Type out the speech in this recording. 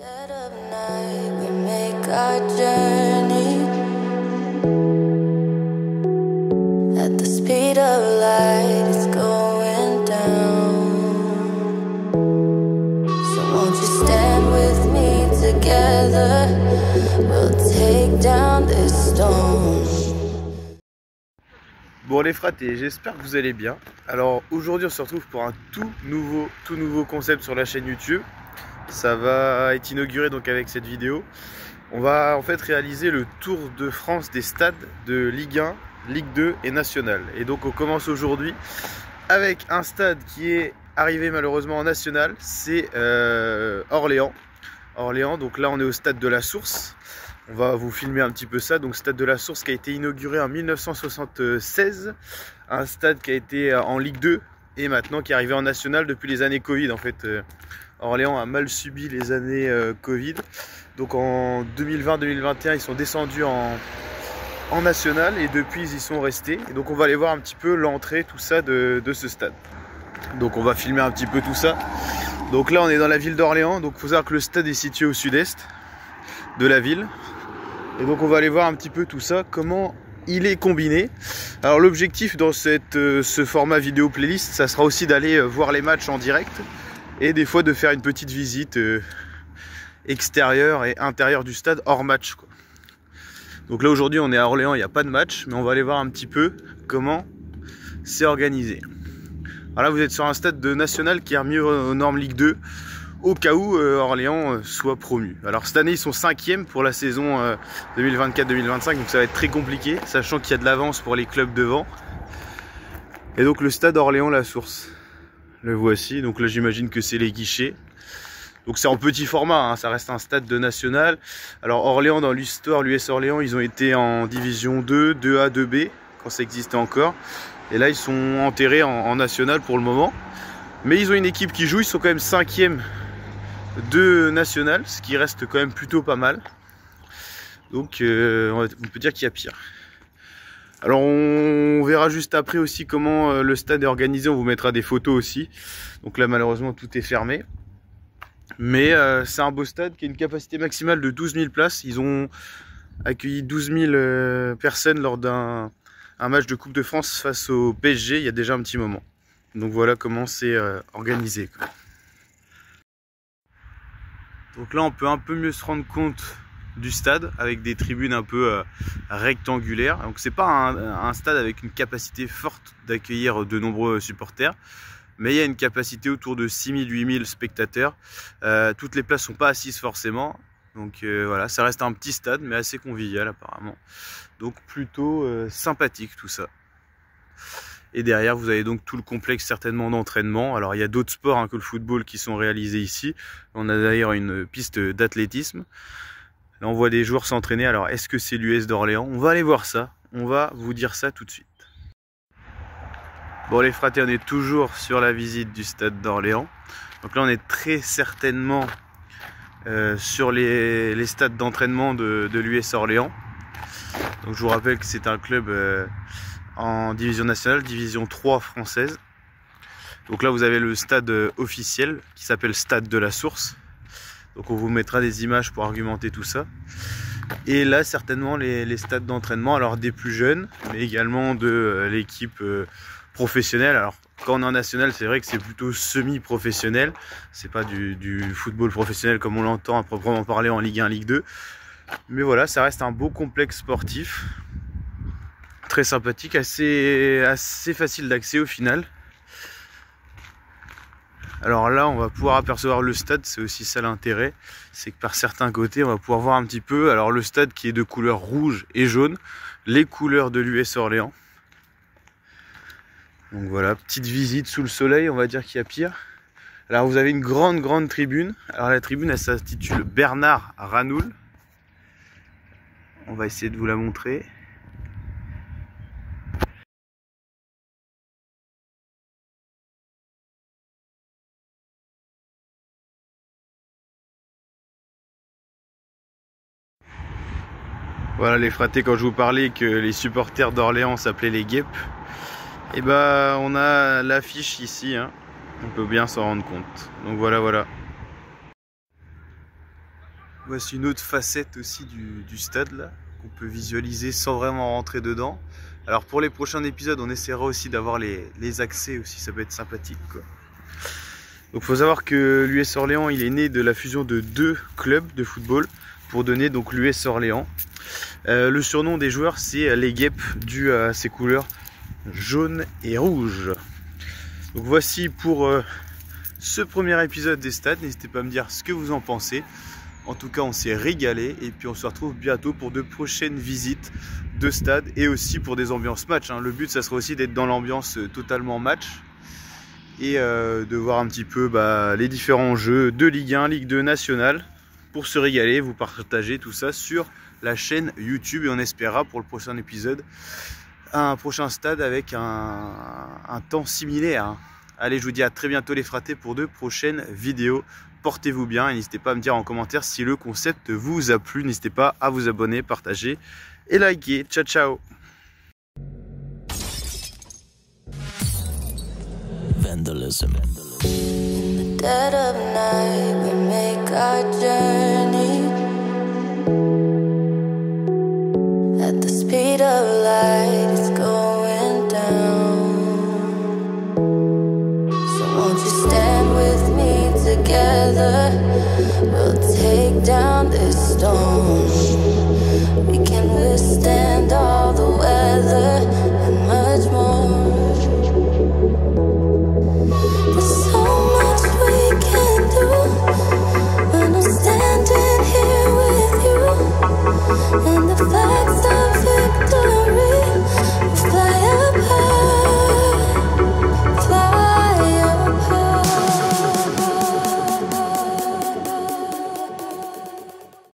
Dead of night, we make our journey at the speed of light. It's going down. So won't you stand with me together? We'll take down this stone. Bon les fratés, j'espère que vous allez bien. Alors aujourd'hui on se retrouve pour un tout nouveau concept sur la chaîne YouTube. Ça va être inauguré donc avec cette vidéo. On va en fait réaliser le tour de France des stades de Ligue 1, Ligue 2 et National. Et donc on commence aujourd'hui avec un stade qui est arrivé malheureusement en National, c'est Orléans. Donc là on est au stade de la Source. On va vous filmer un petit peu ça. Donc stade de la Source qui a été inauguré en 1976. Un stade qui a été en Ligue 2 et maintenant qui est arrivé en National depuis les années Covid. En fait, Orléans a mal subi les années Covid. Donc en 2020-2021, ils sont descendus en National et depuis ils y sont restés. Et donc on va aller voir un petit peu l'entrée, tout ça de ce stade. Donc on va filmer un petit peu tout ça. Donc là on est dans la ville d'Orléans. Donc il faut savoir que le stade est situé au sud-est de la ville. Et donc on va aller voir un petit peu tout ça, comment il est combiné. Alors l'objectif dans ce format vidéo playlist, ça sera aussi d'aller voir les matchs en direct et des fois de faire une petite visite extérieure et intérieure du stade hors match, quoi. Donc là aujourd'hui on est à Orléans, il n'y a pas de match, mais on va aller voir un petit peu comment c'est organisé. Alors là vous êtes sur un stade de National qui est remis aux normes Ligue 2 au cas où Orléans soit promu. Alors cette année ils sont 5e pour la saison 2024-2025, donc ça va être très compliqué, sachant qu'il y a de l'avance pour les clubs devant. Et donc le stade Orléans-La Source, le voici. Donc là j'imagine que c'est les guichets. Donc c'est en petit format, hein, ça reste un stade de National. Alors Orléans, dans l'histoire, l'US Orléans, ils ont été en division 2, 2A, 2B, quand ça existait encore. Et là ils sont enterrés en National pour le moment. Mais ils ont une équipe qui joue, ils sont quand même 5e de National, ce qui reste quand même plutôt pas mal. Donc on peut dire qu'il y a pire. Alors on verra juste après aussi comment le stade est organisé, on vous mettra des photos aussi. Donc là malheureusement tout est fermé. Mais c'est un beau stade qui a une capacité maximale de 12 000 places. Ils ont accueilli 12 000 personnes lors d'un match de Coupe de France face au PSG il y a déjà un petit moment. Donc voilà comment c'est organisé, quoi. Donc là on peut un peu mieux se rendre compte du stade avec des tribunes un peu rectangulaires. Donc c'est pas un stade avec une capacité forte d'accueillir de nombreux supporters, mais il y a une capacité autour de 6 000-8 000 spectateurs. Toutes les places sont pas assises forcément. Donc voilà, ça reste un petit stade mais assez convivial apparemment. Donc plutôt sympathique tout ça. Et derrière, vous avez donc tout le complexe certainement d'entraînement. Alors, il y a d'autres sports hein, que le football qui sont réalisés ici. On a d'ailleurs une piste d'athlétisme. Là, on voit des joueurs s'entraîner. Alors, est-ce que c'est l'US d'Orléans? On va aller voir ça. On va vous dire ça tout de suite. Bon, les fratés, on est toujours sur la visite du stade d'Orléans. Donc là, on est très certainement sur les stades d'entraînement de l'US Orléans. Donc, je vous rappelle que c'est un club en division nationale, division 3 française. Donc là vous avez le stade officiel qui s'appelle Stade de la Source. Donc on vous mettra des images pour argumenter tout ça. Et là certainement les stades d'entraînement, alors des plus jeunes, mais également de l'équipe professionnelle. Alors quand on est en national, c'est vrai que c'est plutôt semi-professionnel. C'est pas du football professionnel comme on l'entend à proprement parler en Ligue 1, Ligue 2. Mais voilà, ça reste un beau complexe sportif. Très sympathique, assez facile d'accès au final. Alors là on va pouvoir apercevoir le stade, c'est aussi ça l'intérêt, c'est que par certains côtés on va pouvoir voir un petit peu, alors le stade qui est de couleur rouge et jaune, les couleurs de l'US Orléans. Donc voilà, petite visite sous le soleil, on va dire qu'il y a pire. Alors vous avez une grande tribune, alors la tribune elle s'intitule Bernard Ranoul. On va essayer de vous la montrer. Voilà les fratés, quand je vous parlais que les supporters d'Orléans s'appelaient les guêpes, et ben on a l'affiche ici, hein. On peut bien s'en rendre compte. Donc voilà. Voici une autre facette aussi du stade là, qu'on peut visualiser sans vraiment rentrer dedans. Alors pour les prochains épisodes, on essaiera aussi d'avoir les accès aussi, ça peut être sympathique quoi. Donc il faut savoir que l'US Orléans, il est né de la fusion de 2 clubs de football pour donner donc l'US Orléans. Le surnom des joueurs, c'est les guêpes, dû à ses couleurs jaune et rouge. Donc voici pour ce premier épisode des stades. N'hésitez pas à me dire ce que vous en pensez. En tout cas, on s'est régalé et puis on se retrouve bientôt pour de prochaines visites de stades et aussi pour des ambiances match. Le but, ça sera aussi d'être dans l'ambiance totalement match et de voir un petit peu les différents jeux de Ligue 1, Ligue 2 nationale pour se régaler, vous partager tout ça sur la chaîne YouTube et on espérera pour le prochain épisode un prochain stade avec un temps similaire. Allez, je vous dis à très bientôt les fratés pour de prochaines vidéos. Portez-vous bien et n'hésitez pas à me dire en commentaire si le concept vous a plu. N'hésitez pas à vous abonner, partager et liker. Ciao, ciao. Vandalism. In the dead of night, we make our journey at the speed of light. It's going down. So won't you stand with me together? We'll take down this stone.